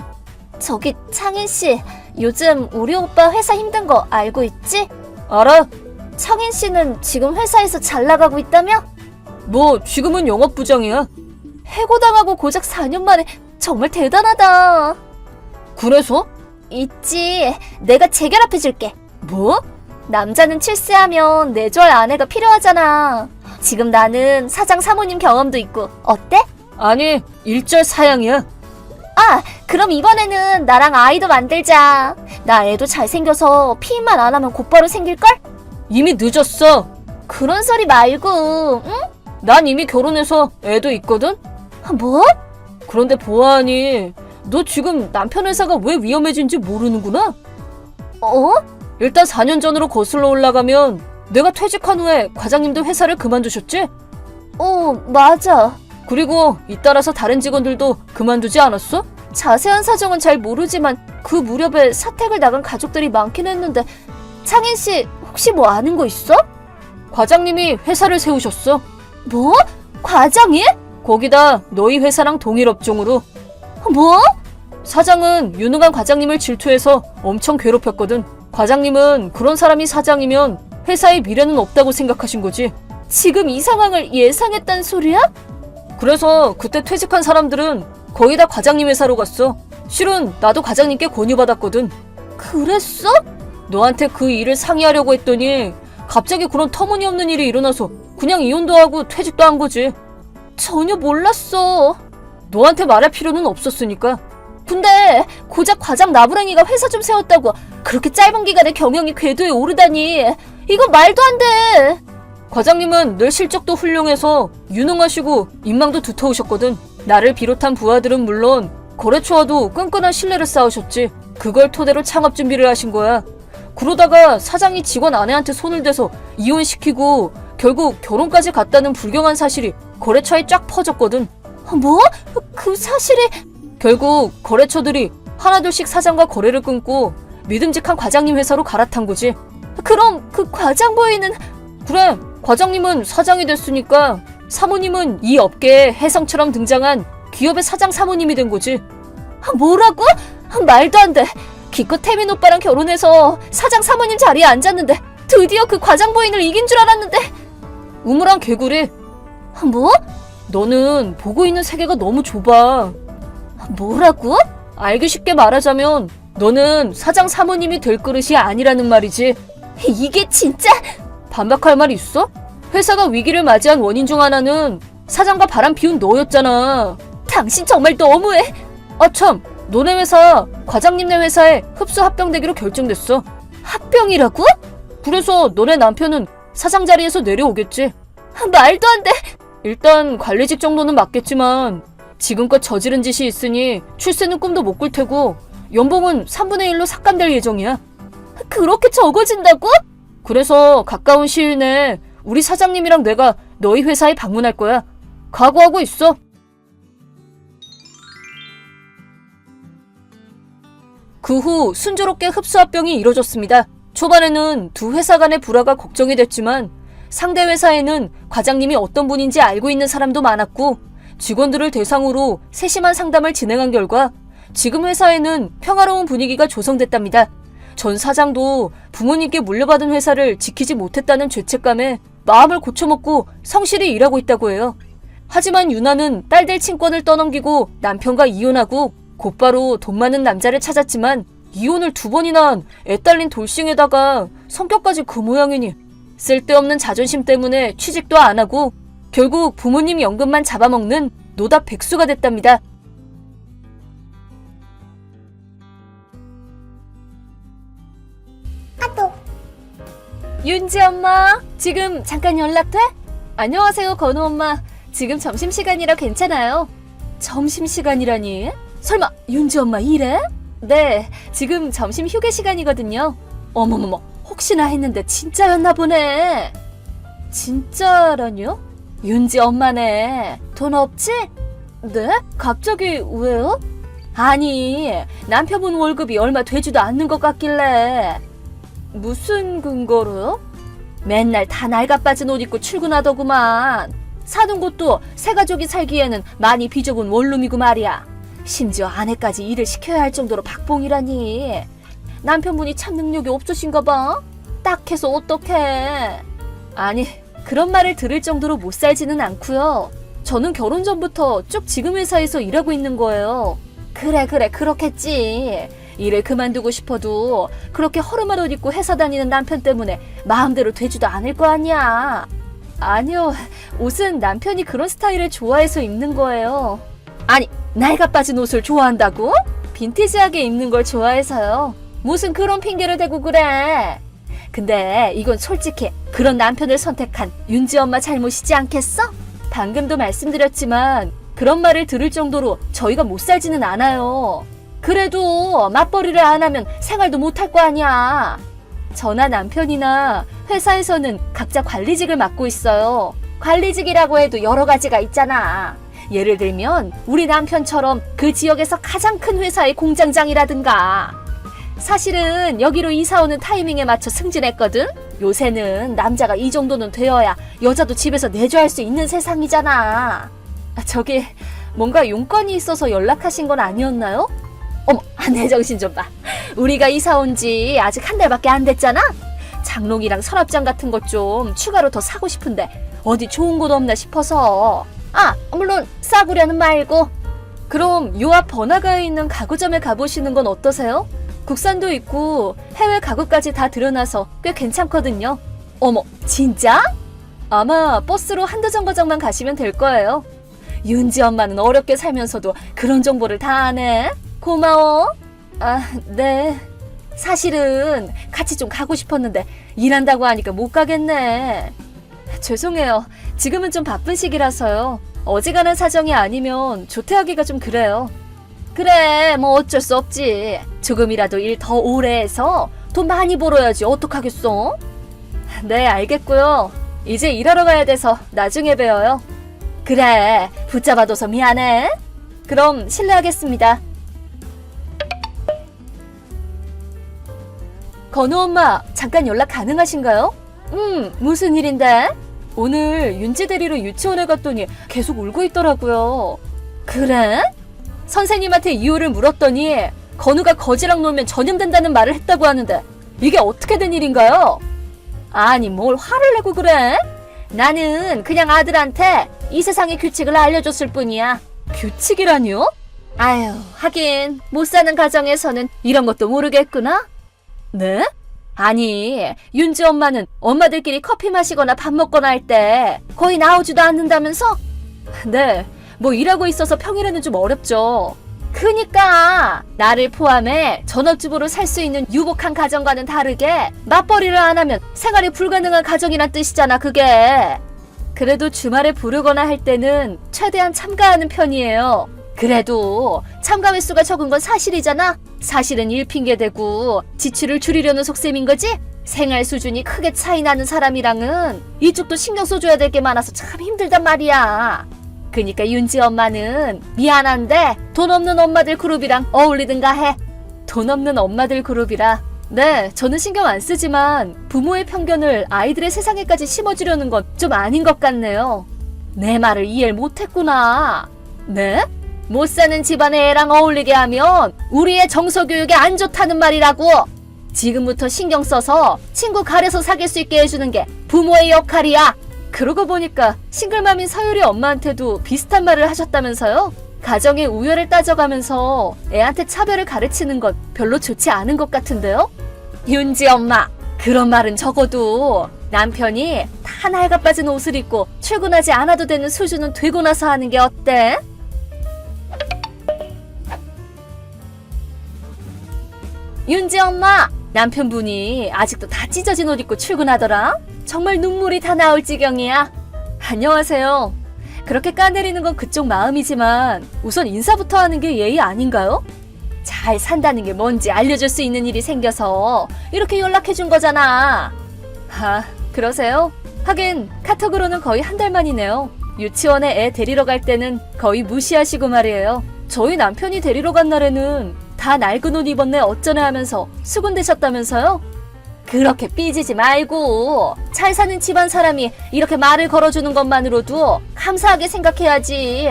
저기 창인씨, 요즘 우리 오빠 회사 힘든 거 알고 있지? 알아. 창인씨는 지금 회사에서 잘 나가고 있다며? 뭐 지금은 영업부장이야. 해고당하고 고작 4년 만에. 정말 대단하다. 그래서? 있지. 내가 재결합해줄게. 뭐? 남자는 출세하면 내조할 아내가 필요하잖아. 지금 나는 사장 사모님 경험도 있고. 어때? 아니, 일절 사양이야. 아, 그럼 이번에는 나랑 아이도 만들자. 나 애도 잘생겨서 피임만 안 하면 곧바로 생길걸? 이미 늦었어. 그런 소리 말고, 응? 난 이미 결혼해서 애도 있거든? 뭐? 그런데 보아하니 너 지금 남편 회사가 왜 위험해진지 모르는구나? 어? 일단 4년 전으로 거슬러 올라가면 내가 퇴직한 후에 과장님도 회사를 그만두셨지? 맞아. 그리고 잇따라서 다른 직원들도 그만두지 않았어? 자세한 사정은 잘 모르지만 그 무렵에 사택을 나간 가족들이 많긴 했는데. 창인씨 혹시 뭐 아는 거 있어? 과장님이 회사를 세우셨어. 뭐? 과장이? 거기다 너희 회사랑 동일 업종으로. 뭐? 사장은 유능한 과장님을 질투해서 엄청 괴롭혔거든. 과장님은 그런 사람이 사장이면 회사의 미래는 없다고 생각하신 거지. 지금 이 상황을 예상했단 소리야? 그래서 그때 퇴직한 사람들은 거의 다 과장님 회사로 갔어. 실은 나도 과장님께 권유받았거든. 그랬어? 너한테 그 일을 상의하려고 했더니 갑자기 그런 터무니없는 일이 일어나서 그냥 이혼도 하고 퇴직도 한 거지. 전혀 몰랐어. 너한테 말할 필요는 없었으니까. 근데 고작 과장 나부랭이가 회사 좀 세웠다고 그렇게 짧은 기간에 경영이 궤도에 오르다니. 이거 말도 안 돼. 과장님은 늘 실적도 훌륭해서 유능하시고 인망도 두터우셨거든. 나를 비롯한 부하들은 물론 거래처와도 끈끈한 신뢰를 쌓으셨지. 그걸 토대로 창업 준비를 하신 거야. 그러다가 사장이 직원 아내한테 손을 대서 이혼시키고 결국 결혼까지 갔다는 불경한 사실이 거래처에 쫙 퍼졌거든. 뭐? 그 사실이? 결국 거래처들이 하나둘씩 사장과 거래를 끊고 믿음직한 과장님 회사로 갈아탄 거지. 그럼 그 과장 부인은? 그래, 과장님은 사장이 됐으니까 사모님은 이 업계에 혜성처럼 등장한 기업의 사장 사모님이 된 거지. 뭐라고? 말도 안 돼. 기껏 태민 오빠랑 결혼해서 사장 사모님 자리에 앉았는데 드디어 그 과장 부인을 이긴 줄 알았는데. 우물안 개구리. 뭐? 너는 보고 있는 세계가 너무 좁아. 뭐라고? 알기 쉽게 말하자면 너는 사장 사모님이 될 그릇이 아니라는 말이지. 이게 진짜? 반박할 말 있어? 회사가 위기를 맞이한 원인 중 하나는 사장과 바람 피운 너였잖아. 당신 정말 너무해. 참, 너네 회사 과장님네 회사에 흡수 합병되기로 결정됐어. 합병이라고? 그래서 너네 남편은 사장 자리에서 내려오겠지. 말도 안 돼. 일단 관리직 정도는 맞겠지만 지금껏 저지른 짓이 있으니 출세는 꿈도 못 꿀 테고 연봉은 3분의 1로 삭감될 예정이야. 그렇게 적어진다고? 그래서 가까운 시일 내에 우리 사장님이랑 내가 너희 회사에 방문할 거야. 각오하고 있어. 그 후 순조롭게 흡수합병이 이뤄졌습니다. 초반에는 두 회사 간의 불화가 걱정이 됐지만 상대 회사에는 과장님이 어떤 분인지 알고 있는 사람도 많았고 직원들을 대상으로 세심한 상담을 진행한 결과 지금 회사에는 평화로운 분위기가 조성됐답니다. 전 사장도 부모님께 물려받은 회사를 지키지 못했다는 죄책감에 마음을 고쳐먹고 성실히 일하고 있다고 해요. 하지만 유나는 딸들 친권을 떠넘기고 남편과 이혼하고 곧바로 돈 많은 남자를 찾았지만 이혼을 2번이나 한 애딸린 돌싱에다가 성격까지 그 모양이니 쓸데없는 자존심 때문에 취직도 안 하고 결국 부모님 연금만 잡아먹는 노답 백수가 됐답니다. 윤지 엄마, 지금 잠깐 연락 돼? 안녕하세요, 건우 엄마. 지금 점심시간이라 괜찮아요. 점심시간이라니? 설마 윤지 엄마 일해? 네, 지금 점심 휴게 시간이거든요. 어머머머, 혹시나 했는데 진짜였나 보네. 진짜라뇨? 윤지 엄마네. 돈 없지? 네? 갑자기 왜요? 아니, 남편분 월급이 얼마 되지도 않는 것 같길래. 무슨 근거로요? 맨날 다 낡아빠진 옷 입고 출근하더구만. 사는 곳도 새 가족이 살기에는 많이 비좁은 원룸이고 말이야. 심지어 아내까지 일을 시켜야 할 정도로 박봉이라니. 남편분이 참 능력이 없으신가 봐. 딱 해서 어떡해. 아니, 그런 말을 들을 정도로 못 살지는 않고요. 저는 결혼 전부터 쭉 지금 회사에서 일하고 있는 거예요. 그래, 그렇겠지. 일을 그만두고 싶어도 그렇게 허름한 옷 입고 회사 다니는 남편 때문에 마음대로 되지도 않을 거 아니야. 아니요, 옷은 남편이 그런 스타일을 좋아해서 입는 거예요. 아니, 낡아 빠진 옷을 좋아한다고? 빈티지하게 입는 걸 좋아해서요. 무슨 그런 핑계를 대고 그래. 근데 이건 솔직히 그런 남편을 선택한 윤지 엄마 잘못이지 않겠어? 방금도 말씀드렸지만 그런 말을 들을 정도로 저희가 못 살지는 않아요. 그래도 맞벌이를 안 하면 생활도 못할 거 아니야. 저나 남편이나 회사에서는 각자 관리직을 맡고 있어요. 관리직이라고 해도 여러 가지가 있잖아. 예를 들면 우리 남편처럼 그 지역에서 가장 큰 회사의 공장장이라든가. 사실은 여기로 이사오는 타이밍에 맞춰 승진했거든. 요새는 남자가 이 정도는 되어야 여자도 집에서 내조할 수 있는 세상이잖아. 저기 뭔가 용건이 있어서 연락하신 건 아니었나요? 어머, 내 정신 좀 봐. 우리가 이사 온 지 아직 한 달밖에 안 됐잖아. 장롱이랑 서랍장 같은 것 좀 추가로 더 사고 싶은데 어디 좋은 곳 없나 싶어서. 물론 싸구려는 말고. 그럼 요 앞 번화가에 있는 가구점에 가보시는 건 어떠세요? 국산도 있고 해외 가구까지 다 들여놔서 꽤 괜찮거든요. 어머, 진짜? 아마 버스로 한두 정거장만 가시면 될 거예요. 윤지 엄마는 어렵게 살면서도 그런 정보를 다 아네. 고마워. 네. 사실은 같이 좀 가고 싶었는데 일한다고 하니까 못 가겠네. 죄송해요. 지금은 좀 바쁜 시기라서요. 어지간한 사정이 아니면 조퇴하기가 좀 그래요. 그래, 뭐 어쩔 수 없지. 조금이라도 일 더 오래 해서 돈 많이 벌어야지 어떡하겠어? 네, 알겠고요. 이제 일하러 가야 돼서 나중에 봬요. 그래, 붙잡아둬서 미안해. 그럼 실례하겠습니다. 건우 엄마, 잠깐 연락 가능하신가요? 무슨 일인데? 오늘 윤지 대리로 유치원에 갔더니 계속 울고 있더라고요. 그래? 선생님한테 이유를 물었더니 건우가 거지랑 놀면 전염된다는 말을 했다고 하는데 이게 어떻게 된 일인가요? 아니 뭘 화를 내고 그래? 나는 그냥 아들한테 이 세상의 규칙을 알려줬을 뿐이야. 규칙이라뇨? 아유, 하긴 못 사는 가정에서는 이런 것도 모르겠구나. 네? 아니, 윤지 엄마는 엄마들끼리 커피 마시거나 밥 먹거나 할 때 거의 나오지도 않는다면서? 네, 뭐 일하고 있어서 평일에는 좀 어렵죠. 그니까 나를 포함해 전업주부로 살 수 있는 유복한 가정과는 다르게 맞벌이를 안 하면 생활이 불가능한 가정이란 뜻이잖아, 그게. 그래도 주말에 부르거나 할 때는 최대한 참가하는 편이에요. 그래도 참가 횟수가 적은 건 사실이잖아. 사실은 일 핑계대고 지출을 줄이려는 속셈인 거지. 생활 수준이 크게 차이 나는 사람이랑은 이쪽도 신경 써줘야 될 게 많아서 참 힘들단 말이야. 그니까 윤지 엄마는 미안한데 돈 없는 엄마들 그룹이랑 어울리든가 해. 돈 없는 엄마들 그룹이라. 네, 저는 신경 안 쓰지만 부모의 편견을 아이들의 세상에까지 심어주려는 건 좀 아닌 것 같네요. 내 말을 이해를 못했구나. 네? 못 사는 집안의 애랑 어울리게 하면 우리의 정서교육에 안 좋다는 말이라고. 지금부터 신경 써서 친구 가려서 사귈 수 있게 해주는 게 부모의 역할이야. 그러고 보니까 싱글맘인 서유리 엄마한테도 비슷한 말을 하셨다면서요? 가정의 우열을 따져가면서 애한테 차별을 가르치는 건 별로 좋지 않은 것 같은데요? 윤지 엄마, 그런 말은 적어도 남편이 다 낡아 빠진 옷을 입고 출근하지 않아도 되는 수준은 되고 나서 하는 게 어때? 윤지 엄마, 남편분이 아직도 다 찢어진 옷 입고 출근하더라? 정말 눈물이 다 나올 지경이야. 안녕하세요. 그렇게 까내리는 건 그쪽 마음이지만 우선 인사부터 하는 게 예의 아닌가요? 잘 산다는 게 뭔지 알려줄 수 있는 일이 생겨서 이렇게 연락해준 거잖아. 아, 그러세요? 하긴 카톡으로는 거의 한 달 만이네요. 유치원에 애 데리러 갈 때는 거의 무시하시고 말이에요. 저희 남편이 데리러 간 날에는 다 낡은 옷 입었네 어쩌네 하면서 수군대셨다면서요? 그렇게 삐지지 말고 잘 사는 집안 사람이 이렇게 말을 걸어주는 것만으로도 감사하게 생각해야지.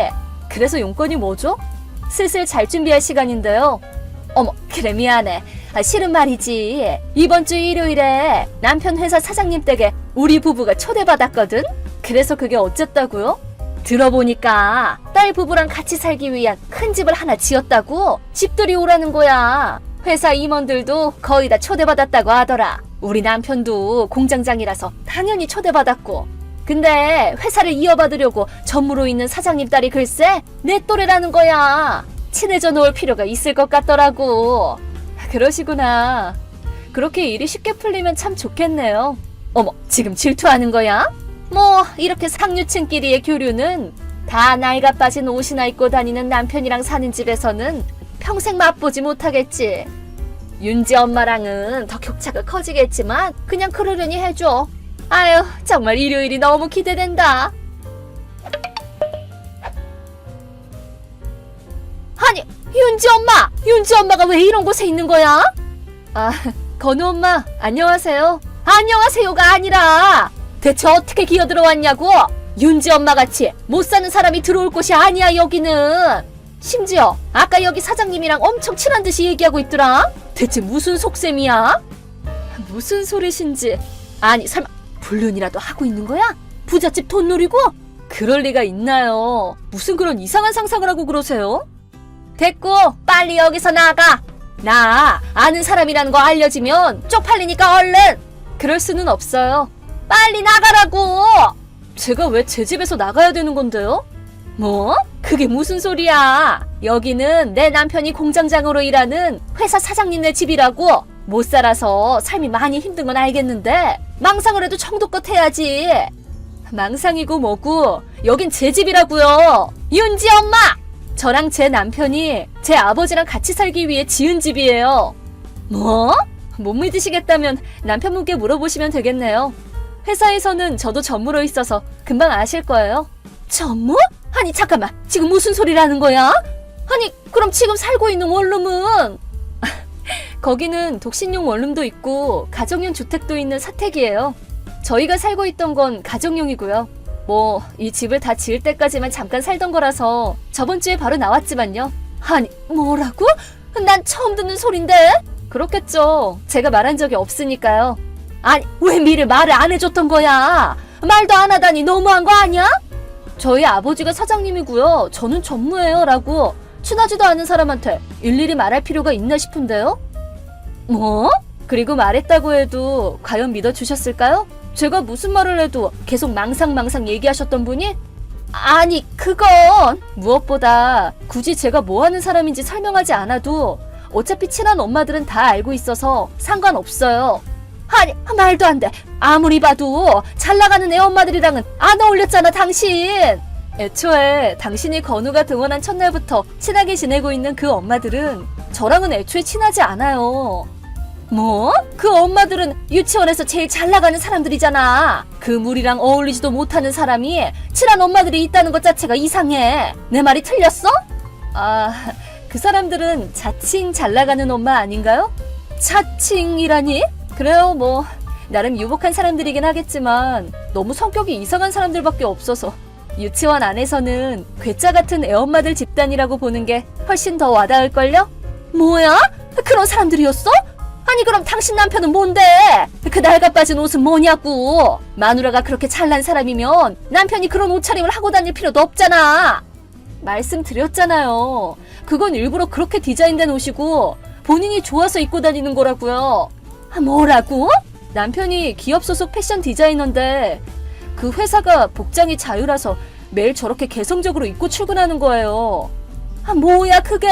그래서 용건이 뭐죠? 슬슬 잘 준비할 시간인데요. 어머, 그래 미안해. 실은 말이지. 이번 주 일요일에 남편 회사 사장님 댁에 우리 부부가 초대받았거든? 그래서 그게 어쨌다고요? 들어보니까 딸 부부랑 같이 살기 위한 큰 집을 하나 지었다고 집들이 오라는 거야. 회사 임원들도 거의 다 초대받았다고 하더라. 우리 남편도 공장장이라서 당연히 초대받았고. 근데 회사를 이어받으려고 전무로 있는 사장님 딸이 글쎄 내 또래라는 거야. 친해져 놓을 필요가 있을 것 같더라고. 그러시구나. 그렇게 일이 쉽게 풀리면 참 좋겠네요. 어머, 지금 질투하는 거야? 뭐 이렇게 상류층끼리의 교류는 다 나이가 빠진 옷이나 입고 다니는 남편이랑 사는 집에서는 평생 맛보지 못하겠지. 윤지 엄마랑은 더 격차가 커지겠지만 그냥 그러려니 해줘. 아유, 정말 일요일이 너무 기대된다. 아니, 윤지 엄마가 왜 이런 곳에 있는 거야? 아, 건우 엄마, 안녕하세요. 안녕하세요가 아니라 대체 어떻게 기어들어왔냐고. 윤지 엄마같이 못 사는 사람이 들어올 곳이 아니야 여기는. 심지어 아까 여기 사장님이랑 엄청 친한 듯이 얘기하고 있더라. 대체 무슨 속셈이야? 무슨 소리신지. 아니 설마 불륜이라도 하고 있는 거야? 부잣집 돈 노리고? 그럴 리가 있나요? 무슨 그런 이상한 상상을 하고 그러세요? 됐고 빨리 여기서 나가. 나 아는 사람이라는 거 알려지면 쪽팔리니까 얼른. 그럴 수는 없어요. 빨리 나가라고. 제가 왜 제 집에서 나가야 되는 건데요? 뭐? 그게 무슨 소리야. 여기는 내 남편이 공장장으로 일하는 회사 사장님네 집이라고. 못 살아서 삶이 많이 힘든 건 알겠는데 망상을 해도 정도껏 해야지. 망상이고 뭐고 여긴 제 집이라고요. 윤지 엄마! 저랑 제 남편이 제 아버지랑 같이 살기 위해 지은 집이에요. 뭐? 못 믿으시겠다면 남편분께 물어보시면 되겠네요. 회사에서는 저도 전무로 있어서 금방 아실 거예요. 전무? 아니 잠깐만, 지금 무슨 소리라는 거야? 아니 그럼 지금 살고 있는 원룸은? 거기는 독신용 원룸도 있고 가정용 주택도 있는 사택이에요. 저희가 살고 있던 건 가정용이고요. 뭐 이 집을 다 지을 때까지만 잠깐 살던 거라서 저번 주에 바로 나왔지만요. 아니 뭐라고? 난 처음 듣는 소린데? 그렇겠죠. 제가 말한 적이 없으니까요. 아니, 왜 미리 말을 안 해줬던 거야? 말도 안 하다니 너무한 거 아니야? 저희 아버지가 사장님이고요. 저는 전무예요. 라고 친하지도 않은 사람한테 일일이 말할 필요가 있나 싶은데요? 뭐? 그리고 말했다고 해도 과연 믿어주셨을까요? 제가 무슨 말을 해도 계속 망상망상 얘기하셨던 분이? 아니, 그건 무엇보다 굳이 제가 뭐 하는 사람인지 설명하지 않아도 어차피 친한 엄마들은 다 알고 있어서 상관없어요. 아니, 말도 안 돼. 아무리 봐도 잘 나가는 애 엄마들이랑은 안 어울렸잖아, 당신. 애초에 당신이 건우가 등원한 첫날부터 친하게 지내고 있는 그 엄마들은 저랑은 애초에 친하지 않아요. 뭐? 그 엄마들은 유치원에서 제일 잘 나가는 사람들이잖아. 그 무리랑 어울리지도 못하는 사람이 친한 엄마들이 있다는 것 자체가 이상해. 내 말이 틀렸어? 아, 그 사람들은 자칭 잘 나가는 엄마 아닌가요? 자칭이라니? 그래요, 뭐 나름 유복한 사람들이긴 하겠지만 너무 성격이 이상한 사람들밖에 없어서 유치원 안에서는 괴짜 같은 애엄마들 집단이라고 보는 게 훨씬 더 와닿을걸요? 뭐야? 그런 사람들이었어? 아니 그럼 당신 남편은 뭔데? 그 낡아 빠진 옷은 뭐냐고. 마누라가 그렇게 잘난 사람이면 남편이 그런 옷차림을 하고 다닐 필요도 없잖아. 말씀드렸잖아요. 그건 일부러 그렇게 디자인된 옷이고 본인이 좋아서 입고 다니는 거라고요. 뭐라고? 남편이 기업 소속 패션 디자이너인데 그 회사가 복장이 자유라서 매일 저렇게 개성적으로 입고 출근하는 거예요. 뭐야 그게?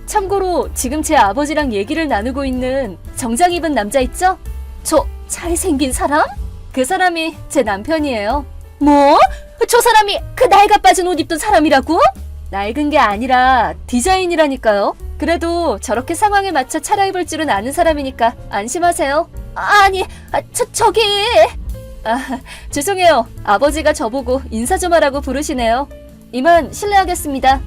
참고로 지금 제 아버지랑 얘기를 나누고 있는 정장 입은 남자 있죠? 저 잘생긴 사람? 그 사람이 제 남편이에요. 뭐? 저 사람이 그 낡아 빠진 옷 입던 사람이라고? 낡은 게 아니라 디자인이라니까요. 그래도 저렇게 상황에 맞춰 차려입을 줄은 아는 사람이니까 안심하세요. 아니, 저기... 죄송해요. 아버지가 저보고 인사 좀 하라고 부르시네요. 이만 실례하겠습니다.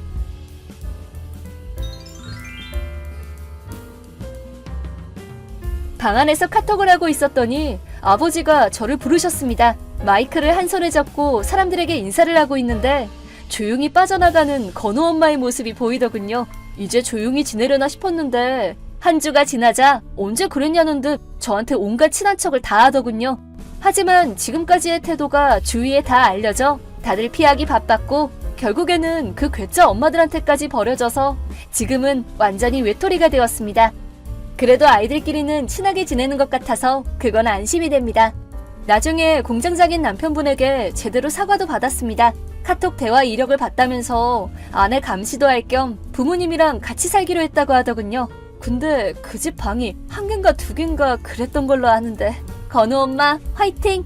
방 안에서 카톡을 하고 있었더니 아버지가 저를 부르셨습니다. 마이크를 한 손에 잡고 사람들에게 인사를 하고 있는데 조용히 빠져나가는 건우 엄마의 모습이 보이더군요. 이제 조용히 지내려나 싶었는데 한 주가 지나자 언제 그랬냐는 듯 저한테 온갖 친한 척을 다 하더군요. 하지만 지금까지의 태도가 주위에 다 알려져 다들 피하기 바빴고 결국에는 그 괴짜 엄마들한테까지 버려져서 지금은 완전히 외톨이가 되었습니다. 그래도 아이들끼리는 친하게 지내는 것 같아서 그건 안심이 됩니다. 나중에 공장장인 남편분에게 제대로 사과도 받았습니다. 카톡 대화 이력을 봤다면서 아내 감시도 할 겸 부모님이랑 같이 살기로 했다고 하더군요. 근데 그 집 방이 한 갠가 두 갠가 그랬던 걸로 아는데. 건우 엄마 화이팅!